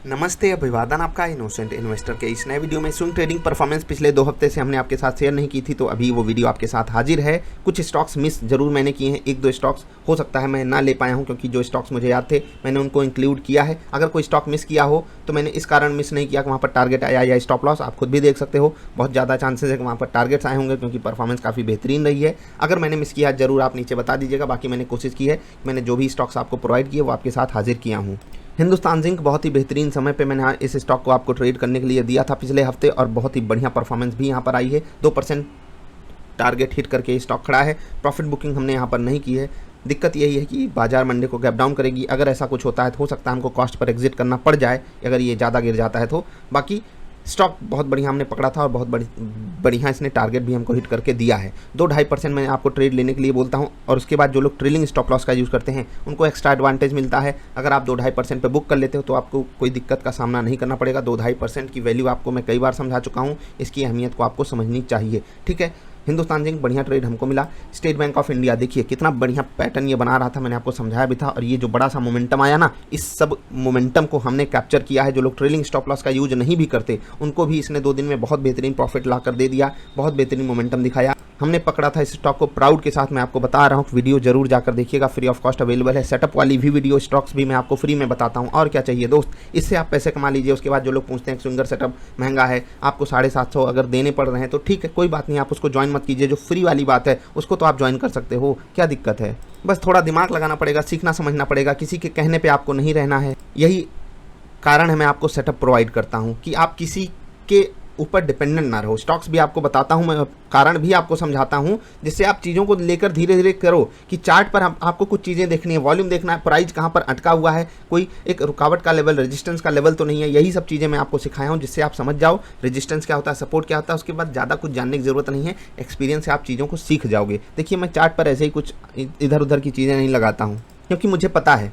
नमस्ते, अभिवादन आपका इनोसेंट इन्वेस्टर के इस नए वीडियो में। स्विंग ट्रेडिंग परफॉर्मेंस पिछले 2 हफ्ते से हमने आपके साथ शेयर नहीं की थी, तो अभी वो वीडियो आपके साथ हाजिर है। कुछ स्टॉक्स मिस जरूर मैंने किए हैं, 1-2 स्टॉक्स हो सकता है मैं ना ले पाया हूं, क्योंकि जो स्टॉक्स मुझे याद थे मैंने उनको इंक्लूड किया है। अगर कोई स्टॉक मिस किया हो तो मैंने इस कारण मिस नहीं किया कि वहाँ पर टारगेट आया या स्टॉप लॉस, आप खुद भी देख सकते हो। बहुत ज़्यादा चांसेस है कि वहाँ पर टारगेट्स आए होंगे, क्योंकि परफॉर्मेंस काफ़ी बेहतरीन रही है। अगर मैंने मिस किया जरूर आप नीचे बता दीजिएगा। बाकी मैंने कोशिश की है, मैंने जो भी स्टॉक्स आपको प्रोवाइड किए वो आपके साथ हाजिर किया हूँ। हिंदुस्तान जिंक बहुत ही बेहतरीन समय पे मैंने इस स्टॉक को आपको ट्रेड करने के लिए दिया था पिछले हफ्ते, और बहुत ही बढ़िया परफॉर्मेंस भी यहाँ पर आई है। 2% टारगेट हिट करके स्टॉक खड़ा है। प्रॉफिट बुकिंग हमने यहाँ पर नहीं की है। दिक्कत यही है कि बाजार मंडे को गैप डाउन करेगी। अगर ऐसा कुछ होता है तो हो सकता है हमको कॉस्ट पर एग्जिट करना पड़ जाए, अगर ये ज़्यादा गिर जाता है तो। बाकी स्टॉक बहुत बढ़िया हमने पकड़ा था और बहुत बढ़िया इसने टारगेट भी हमको हिट करके दिया है। 2-2.5% मैं आपको ट्रेड लेने के लिए बोलता हूं, और उसके बाद जो लोग ट्रेलिंग स्टॉप लॉस का यूज़ करते हैं उनको एक्स्ट्रा एडवांटेज मिलता है। अगर आप 2-2.5% पे बुक कर लेते हो तो आपको कोई दिक्कत का सामना नहीं करना पड़ेगा। 2-2.5% की वैल्यू आपको मैं कई बार समझा चुका हूँ, इसकी अहमियत को आपको समझनी चाहिए। ठीक है, हिंदुस्तान जिंक बढ़िया ट्रेड हमको मिला। स्टेट बैंक ऑफ इंडिया देखिए कितना बढ़िया पैटर्न ये बना रहा था, मैंने आपको समझाया भी था। और ये जो बड़ा सा मोमेंटम आया ना, इस सब मोमेंटम को हमने कैप्चर किया है। जो लोग ट्रेलिंग स्टॉप लॉस का यूज नहीं भी करते उनको भी इसने 2 दिन में बहुत बेहतरीन प्रॉफिट ला कर दे दिया, बहुत बेहतरीन मोमेंटम दिखाया। हमने पकड़ा था इस स्टॉक को प्राउड के साथ, मैं आपको बता रहा हूँ। वीडियो जरूर जाकर देखिएगा, फ्री ऑफ कॉस्ट अवेलेबल है। सेटअप वाली भी वीडियो, स्टॉक्स भी मैं आपको फ्री में बताता हूँ। और क्या चाहिए दोस्त, इससे आप पैसे कमा लीजिए। उसके बाद जो लोग पूछते हैं स्विंगर सेटअप महंगा है, आपको 750 अगर देने पड़ रहे हैं तो ठीक है, कोई बात नहीं, आप उसको ज्वाइन मत कीजिए। जो फ्री वाली बात है उसको तो आप ज्वाइन कर सकते हो, क्या दिक्कत है। बस थोड़ा दिमाग लगाना पड़ेगा, सीखना समझना पड़ेगा, किसी के कहने पर आपको नहीं रहना है। यही कारण है मैं आपको सेटअप प्रोवाइड करता हूँ कि आप किसी के ऊपर डिपेंडेंट ना रहो। स्टॉक्स भी आपको बताता हूं मैं, कारण भी आपको समझाता हूं, जिससे आप चीज़ों को लेकर धीरे धीरे करो। कि चार्ट पर आपको कुछ चीज़ें देखनी है, वॉल्यूम देखना है, प्राइस कहां पर अटका हुआ है, कोई एक रुकावट का लेवल, रेजिस्टेंस का लेवल तो नहीं है। यही सब चीज़ें मैं आपको सिखाया हूं, जिससे आप समझ जाओ रेजिस्टेंस क्या होता है, सपोर्ट क्या होता है। उसके बाद ज़्यादा कुछ जानने की जरूरत नहीं है, एक्सपीरियंस से आप चीज़ों को सीख जाओगे। देखिए, मैं चार्ट पर ऐसे ही कुछ इधर उधर की चीज़ें नहीं लगाता हूँ, क्योंकि मुझे पता है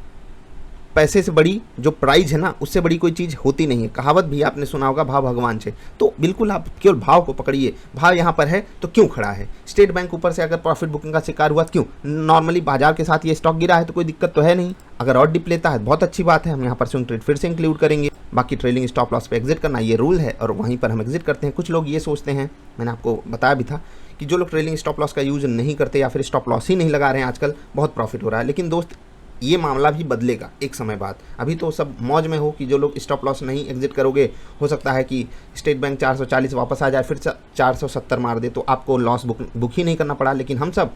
पैसे से बड़ी जो प्राइज है ना, उससे बड़ी कोई चीज़ होती नहीं है। कहावत भी आपने सुना होगा, भाव भगवान से। तो बिल्कुल आप केवल भाव को पकड़िए, भाव यहाँ पर है तो क्यों खड़ा है। स्टेट बैंक ऊपर से अगर प्रॉफिट बुकिंग का शिकार हुआ क्यों, नॉर्मली बाजार के साथ ये स्टॉक गिरा है तो कोई दिक्कत तो है नहीं। अगर और डिप लेता है बहुत अच्छी बात है, हम यहाँ पर स्विंग ट्रेड फिर से इंक्लूड करेंगे। बाकी ट्रेलिंग स्टॉप लॉस पे एग्जिट करना ये रूल है, और वहीं पर हम एग्जिट करते हैं। कुछ लोग ये सोचते हैं, मैंने आपको बताया भी था, कि जो लोग ट्रेलिंग स्टॉप लॉस का यूज नहीं करते या फिर स्टॉप लॉस ही नहीं लगा रहे हैं आजकल, बहुत प्रॉफिट हो रहा है। लेकिन दोस्त, ये मामला भी बदलेगा एक समय बाद। अभी तो सब मौज में हो कि जो लोग स्टॉप लॉस नहीं एग्जिट करोगे, हो सकता है कि स्टेट बैंक 440 वापस आ जाए, फिर 470 मार दे, तो आपको लॉस बुक ही नहीं करना पड़ा। लेकिन हम सब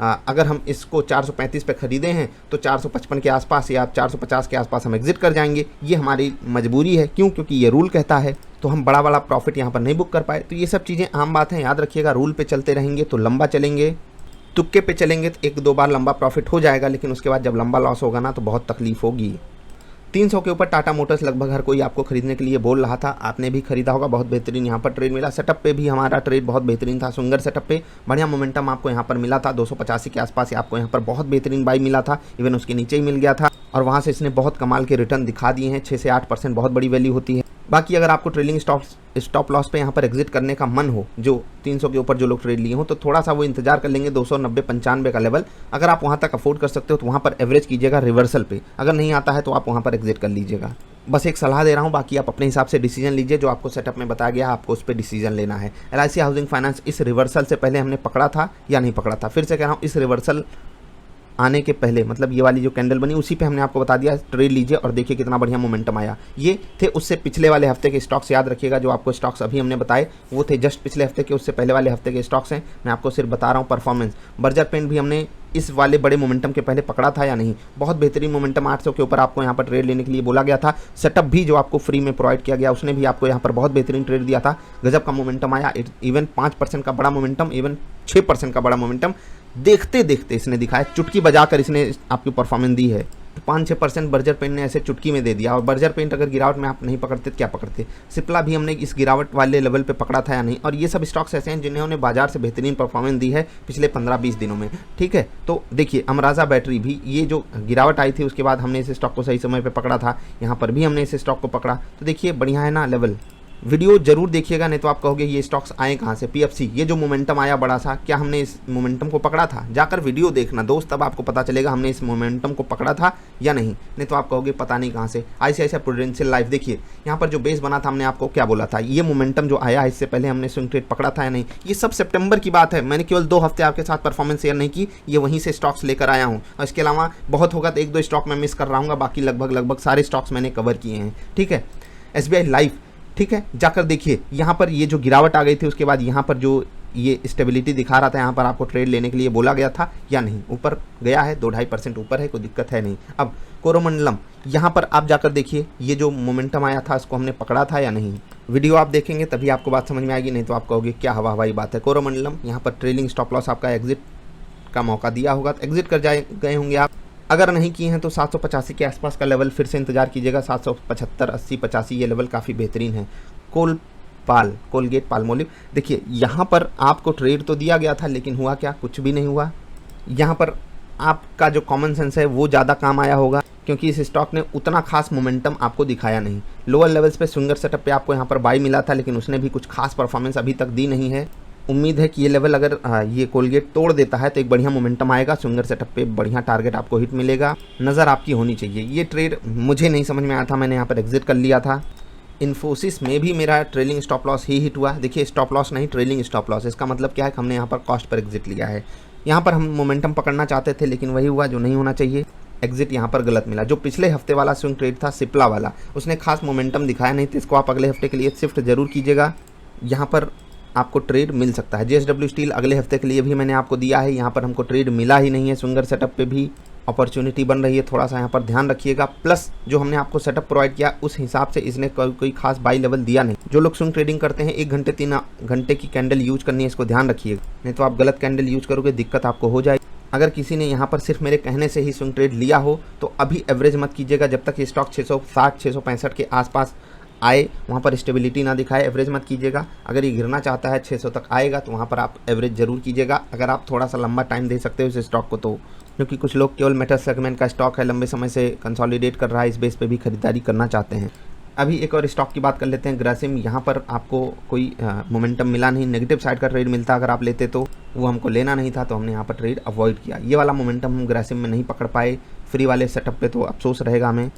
अगर हम इसको 435 पे खरीदे हैं तो 455 के आसपास या 450 के आसपास हम एग्जिट कर जाएंगे। ये हमारी मजबूरी है, क्यों? क्योंकि ये रूल कहता है। तो हम बड़ा वाला प्रॉफिट यहाँ पर नहीं बुक कर पाए। तो ये सब चीज़ें आम बात है, याद रखिएगा। रूल पे चलते रहेंगे तो लंबा चलेंगे, तुक्के पे चलेंगे तो 1-2 बार लंबा प्रॉफिट हो जाएगा, लेकिन उसके बाद जब लंबा लॉस होगा ना तो बहुत तकलीफ होगी। 300 के ऊपर टाटा मोटर्स लगभग हर कोई आपको खरीदने के लिए बोल रहा था, आपने भी खरीदा होगा। बहुत बेहतरीन यहाँ पर ट्रेड मिला। सेटअप पे भी हमारा ट्रेड बहुत बेहतरीन था। सुंगर सेटअप पे बढ़िया मोमेंटम आपको यहाँ पर मिला था। 285 के आसपास आपको यहाँ पर बहुत बेहतरीन बाई मिला था, इवन उसके नीचे ही मिल गया था, और वहाँ से इसने बहुत कमाल के रिटर्न दिखा दिए हैं। 6 से 8% बहुत बड़ी वैल्यू होती है। बाकी अगर आपको ट्रेलिंग स्टॉप लॉस पे यहाँ पर एग्जिट करने का मन हो, जो 300 के ऊपर जो लोग ट्रेड लिए हो, तो थोड़ा सा वो इंतजार कर लेंगे 290-95 का लेवल। अगर आप वहाँ तक अफोर्ड कर सकते हो तो वहाँ पर एवरेज कीजिएगा रिवर्सल पे। अगर नहीं आता है तो आप वहाँ पर एग्जिट कर लीजिएगा। बस एक सलाह दे रहा हूँ, बाकी आप अपने हिसाब से डिसीजन लीजिए। जो आपको सेटअप में बताया गया आपको उस पर डिसीजन लेना है। LIC हाउसिंग फाइनेंस इस रिवर्सल से पहले हमने पकड़ा था या नहीं पकड़ा था, फिर से कह रहा हूँ, इस रिवर्सल आने के पहले, मतलब ये वाली जो कैंडल बनी उसी पे हमने आपको बता दिया ट्रेड लीजिए, और देखिए कितना बढ़िया मोमेंटम आया। ये थे उससे पिछले वाले हफ्ते के स्टॉक्स, याद रखिएगा। जो आपको स्टॉक्स अभी हमने बताए वो थे जस्ट पिछले हफ्ते के, उससे पहले वाले हफ्ते के स्टॉक्स हैं। मैं आपको सिर्फ बता रहा हूँ परफॉर्मेंस। बर्जर पेंट भी हमने इस वाले बड़े मोमेंटम के पहले पकड़ा था या नहीं, बहुत बेहतरीन मोमेंटम। 800 के ऊपर आपको यहाँ पर ट्रेड लेने के लिए बोला गया था। सेटअप भी जो आपको फ्री में प्रोवाइड किया गया, उसने भी आपको यहाँ पर बहुत बेहतरीन ट्रेड दिया था। गजब का मोमेंटम आया, इवन 5% का बड़ा मोमेंटम, इवन 6% का बड़ा मोमेंटम देखते देखते इसने दिखाया। चुटकी बजाकर इसने आपकी परफॉर्मेंस दी है। 5-6% बर्जर पेंट ने ऐसे चुटकी में दे दिया। और बर्जर पेंट अगर गिरावट में आप नहीं पकड़ते तो क्या पकड़ते। सिप्ला भी हमने इस गिरावट वाले लेवल पे पकड़ा था या नहीं। और ये सब स्टॉक्स ऐसे हैं जिन्होंने बाजार से बेहतरीन परफॉर्मेंस दी है पिछले 15-20 दिनों में। ठीक है, तो देखिए अमराजा बैटरी भी, ये जो गिरावट आई थी उसके बाद हमने इस स्टॉक को सही समय पर पकड़ा था। यहाँ पर भी हमने इस स्टॉक को पकड़ा, तो देखिए बढ़िया है ना लेवल। वीडियो जरूर देखिएगा, नहीं तो आप कहोगे ये स्टॉक्स आए कहाँ से। पीएफसी, ये जो मोमेंटम आया बड़ा सा, क्या हमने इस मोमेंटम को पकड़ा था? जाकर वीडियो देखना दोस्त, तब आपको पता चलेगा हमने इस मोमेंटम को पकड़ा था या नहीं तो आप कहोगे पता नहीं कहाँ से। आईसीआईसीआई प्रूडेंशियल लाइफ, देखिए यहाँ पर जो बेस बना था, हमने आपको क्या बोला था, ये मोमेंटम जो आया इससे पहले हमने स्विंग ट्रेड पकड़ा था या नहीं? ये सब सितंबर की बात है, मैंने केवल 2 हफ्ते आपके साथ परफॉर्मेंस शेयर नहीं की, ये वहीं से स्टॉक्स लेकर आया हूँ। और इसके अलावा बहुत होगा तो 1-2 स्टॉक मैं मिस कर रहा हूँ, बाकी लगभग सारे स्टॉक्स मैंने कवर किए हैं। ठीक है, एसबीआई लाइफ, ठीक है, जाकर देखिए यहाँ पर ये जो गिरावट आ गई थी, उसके बाद यहाँ पर जो ये स्टेबिलिटी दिखा रहा था, यहाँ पर आपको ट्रेड लेने के लिए बोला गया था या नहीं? ऊपर गया है, 2-2.5% ऊपर है, कोई दिक्कत है नहीं। अब कोरोमंडलम, यहाँ पर आप जाकर देखिए, ये जो मोमेंटम आया था इसको हमने पकड़ा था या नहीं? वीडियो आप देखेंगे तभी आपको बात समझ में आएगी, नहीं तो आप कहोगे क्या हवाई बात है। कोरोमंडलम, यहाँ पर ट्रेलिंग स्टॉप लॉस आपका एग्जिट का मौका दिया होगा तो एग्जिट कर गए होंगे आप। अगर नहीं किए हैं तो 785 के आसपास का लेवल फिर से इंतजार कीजिएगा। 775, 80, 85 ये लेवल काफ़ी बेहतरीन है। कोलगेट पाल्मोलिव, देखिए यहाँ पर आपको ट्रेड तो दिया गया था, लेकिन हुआ क्या? कुछ भी नहीं हुआ। यहाँ पर आपका जो कॉमन सेंस है वो ज़्यादा काम आया होगा, क्योंकि इस स्टॉक ने उतना खास मोमेंटम आपको दिखाया नहीं। लोअर लेवल्स पे स्विंगर सेटअप पे आपको यहाँ पर बाई मिला था, लेकिन उसने भी कुछ खास परफॉर्मेंस अभी तक दी नहीं है। उम्मीद है कि ये लेवल अगर ये कोलगेट तोड़ देता है तो एक बढ़िया मोमेंटम आएगा, स्विंगर सेटअप पे बढ़िया टारगेट आपको हिट मिलेगा, नज़र आपकी होनी चाहिए। ये ट्रेड मुझे नहीं समझ में आया था, मैंने यहाँ पर एग्जिट कर लिया था। इन्फोसिस में भी मेरा ट्रेलिंग स्टॉप लॉस ही हिट हुआ। देखिए स्टॉप लॉस नहीं, ट्रेलिंग स्टॉप लॉस, इसका मतलब क्या है कि हमने यहाँ पर कॉस्ट पर एग्जिट लिया है। यहाँ पर हम मोमेंटम पकड़ना चाहते थे, लेकिन वही हुआ जो नहीं होना चाहिए, एग्जिट यहाँ पर गलत मिला। जो पिछले हफ्ते वाला स्विंग ट्रेड था सिप्ला वाला, उसने खास मोमेंटम दिखाया नहीं, तो इसको आप अगले हफ्ते के लिए शिफ्ट जरूर कीजिएगा, यहाँ पर आपको ट्रेड मिल सकता है। जेएसडब्ल्यू स्टील अगले हफ्ते के लिए भी मैंने आपको दिया है, यहाँ पर हमको ट्रेड मिला ही नहीं है। स्विंगर सेटअप पे भी अपॉर्चुनिटी बन रही है, थोड़ा सा यहाँ पर ध्यान रखिएगा। प्लस जो हमने आपको सेटअप प्रोवाइड किया उस हिसाब से इसने कोई खास बाई लेवल दिया नहीं। जो लोग स्विंग ट्रेडिंग करते हैं 1 घंटे 3 घंटे की कैंडल यूज करनी है, इसको ध्यान रखिएगा, नहीं तो आप गलत कैंडल यूज करोगे, दिक्कत आपको हो जाएगी। अगर किसी ने यहाँ पर सिर्फ मेरे कहने से ही स्विंग ट्रेड लिया हो तो अभी एवरेज मत कीजिएगा, जब तक ये स्टॉक 660 665 के आसपास आए, वहाँ पर स्टेबिलिटी ना दिखाए, एवरेज मत कीजिएगा। अगर ये गिरना चाहता है 600 तक आएगा तो वहाँ पर आप एवरेज जरूर कीजिएगा, अगर आप थोड़ा सा लंबा टाइम दे सकते हो इस स्टॉक को तो। क्योंकि कुछ लोग केवल मेटल सेगमेंट का स्टॉक है, लंबे समय से कंसोलिडेट कर रहा है, इस बेस पे भी खरीदारी करना चाहते हैं। अभी एक और स्टॉक की बात कर लेते हैं, ग्रासिम। यहाँ पर आपको कोई मोमेंटम मिला नहीं, नेगेटिव साइड का ट्रेड मिलता अगर आप लेते तो वो हमको लेना नहीं था, तो हमने यहाँ पर ट्रेड अवॉइड किया। ये वाला मोमेंटम हम ग्रासिम में नहीं पकड़ पाए, फ्री वाले सेटअप पे तो अफसोस रहेगा हमें,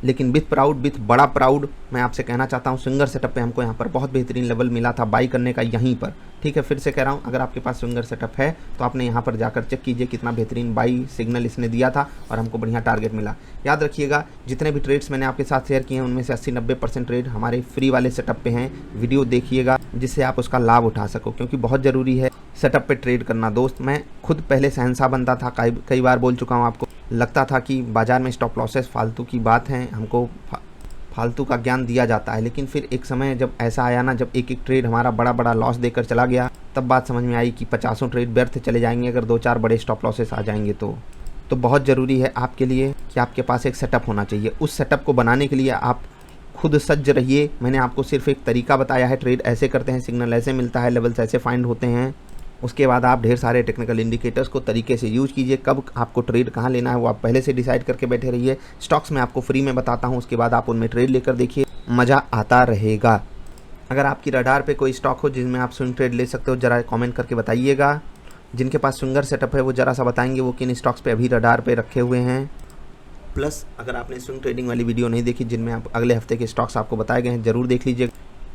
लेकिन विथ बड़ा प्राउड मैं आपसे कहना चाहता हूँ, स्विंगर सेटअप पे हमको यहाँ पर बहुत बेहतरीन लेवल मिला था बाई करने का यहीं पर। ठीक है, फिर से कह रहा हूँ, अगर आपके पास स्विंगर सेटअप है तो आपने यहाँ पर जाकर चेक कीजिए कितना बेहतरीन बाई सिग्नल इसने दिया था और हमको बढ़िया टारगेट मिला। याद रखिएगा, जितने भी ट्रेड्स मैंने आपके साथ शेयर किए हैं उनमें से 80-90% ट्रेड हमारे फ्री वाले सेटअप पे हैं। वीडियो देखिएगा जिससे आप उसका लाभ उठा सको, क्योंकि बहुत ज़रूरी है सेटअप पे ट्रेड करना। दोस्त, मैं खुद पहले शहंशाह बनता था, कई बार बोल चुका हूँ आपको, लगता था कि बाज़ार में स्टॉप लॉसेस फालतू की बात है, हमको फालतू का ज्ञान दिया जाता है। लेकिन फिर एक समय जब ऐसा आया ना, जब एक ट्रेड हमारा बड़ा लॉस देकर चला गया, तब बात समझ में आई कि 50 ट्रेड व्यर्थ चले जाएंगे अगर 2-4 बड़े स्टॉप लॉसेस आ जाएंगे तो बहुत ज़रूरी है आपके लिए कि आपके पास एक सेटअप होना चाहिए। उस सेटअप को बनाने के लिए आप खुद सज्ज रहिए। मैंने आपको सिर्फ एक तरीका बताया है, ट्रेड ऐसे करते हैं, सिग्नल ऐसे मिलता है, लेवल्स ऐसे फाइंड होते हैं। उसके बाद आप ढेर सारे टेक्निकल इंडिकेटर्स को तरीके से यूज कीजिए। कब आपको ट्रेड कहाँ लेना है वो आप पहले से डिसाइड करके बैठे रहिए। स्टॉक्स में आपको फ्री में बताता हूँ, उसके बाद आप उनमें ट्रेड लेकर देखिए, मज़ा आता रहेगा। अगर आपकी रडार पे कोई स्टॉक हो जिसमें आप स्विंग ट्रेड ले सकते हो, ज़रा कमेंट करके बताइएगा। जिनके पास स्विंगर सेटअप है वो ज़रा सा बताएंगे वो किन स्टॉक्स पे अभी रडार पे रखे हुए हैं। प्लस अगर आपने स्विंग ट्रेडिंग वाली वीडियो नहीं देखी जिनमें आप अगले हफ्ते के स्टॉक्स आपको बताए गए हैं, ज़रूर देख लीजिए।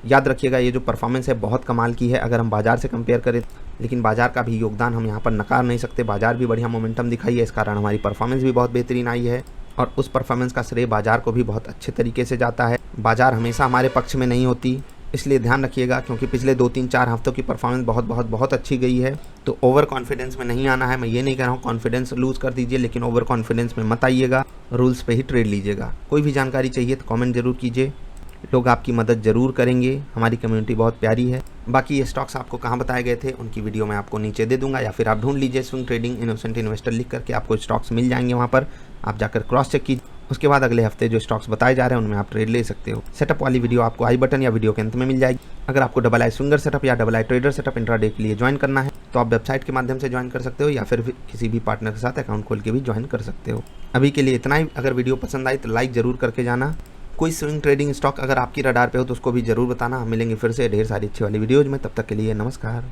याद रखिएगा, ये जो परफॉर्मेंस है बहुत कमाल की है अगर हम बाज़ार से कंपेयर करें, लेकिन बाज़ार का भी योगदान हम यहाँ पर नकार नहीं सकते। बाज़ार भी बढ़िया मोमेंटम दिखाई है, इस कारण हमारी परफॉर्मेंस भी बहुत बेहतरीन आई है, और उस परफॉर्मेंस का श्रेय बाज़ार को भी बहुत अच्छे तरीके से जाता है। बाज़ार हमेशा हमारे पक्ष में नहीं होती, इसलिए ध्यान रखिएगा, क्योंकि पिछले 2-3-4 हफ्तों की परफॉर्मेंस बहुत अच्छी गई है। तो ओवर कॉन्फिडेंस में नहीं आना है। मैं ये नहीं कह रहा हूँ कॉन्फिडेंस लूज़ कर दीजिए, लेकिन ओवर कॉन्फिडेंस में मत आइएगा, रूल्स पे ही ट्रेड लीजिएगा। कोई भी जानकारी चाहिए तो कमेंट जरूर कीजिए, लोग आपकी मदद ज़रूर करेंगे। हमारी कम्युनिटी बहुत प्यारी है। बाकी ये स्टॉक्स आपको कहाँ बताए गए थे उनकी वीडियो मैं आपको नीचे दे दूंगा, या फिर आप ढूंढ लीजिए स्विंग ट्रेडिंग इनोसेंट इन्वेस्टर लिख करके, आपको स्टॉक्स मिल जाएंगे, वहाँ पर आप जाकर क्रॉस चेक कीजिए। उसके बाद अगले हफ्ते जो स्टॉक्स बताए जा रहे हैं उनमें आप ट्रेड ले सकते हो। सेटअप वाली वीडियो आपको आई बटन या वीडियो के अंत में मिल जाएगी। अगर आपको डबल आई स्विंगर सेटअप या डबल आई ट्रेडर सेटअप इंट्राडे के लिए ज्वाइन करना है तो आप वेबसाइट के माध्यम से ज्वाइन कर सकते हो, या फिर किसी भी पार्टनर के साथ अकाउंट खोल के भी ज्वाइन कर सकते हो। अभी के लिए इतना ही। अगर वीडियो पसंद आई तो लाइक ज़रूर करके जाना। कोई स्विंग ट्रेडिंग स्टॉक अगर आपकी रडार पे हो तो उसको भी जरूर बताना। हम मिलेंगे फिर से ढेर सारी अच्छी वाली वीडियोज़ में, तब तक के लिए नमस्कार।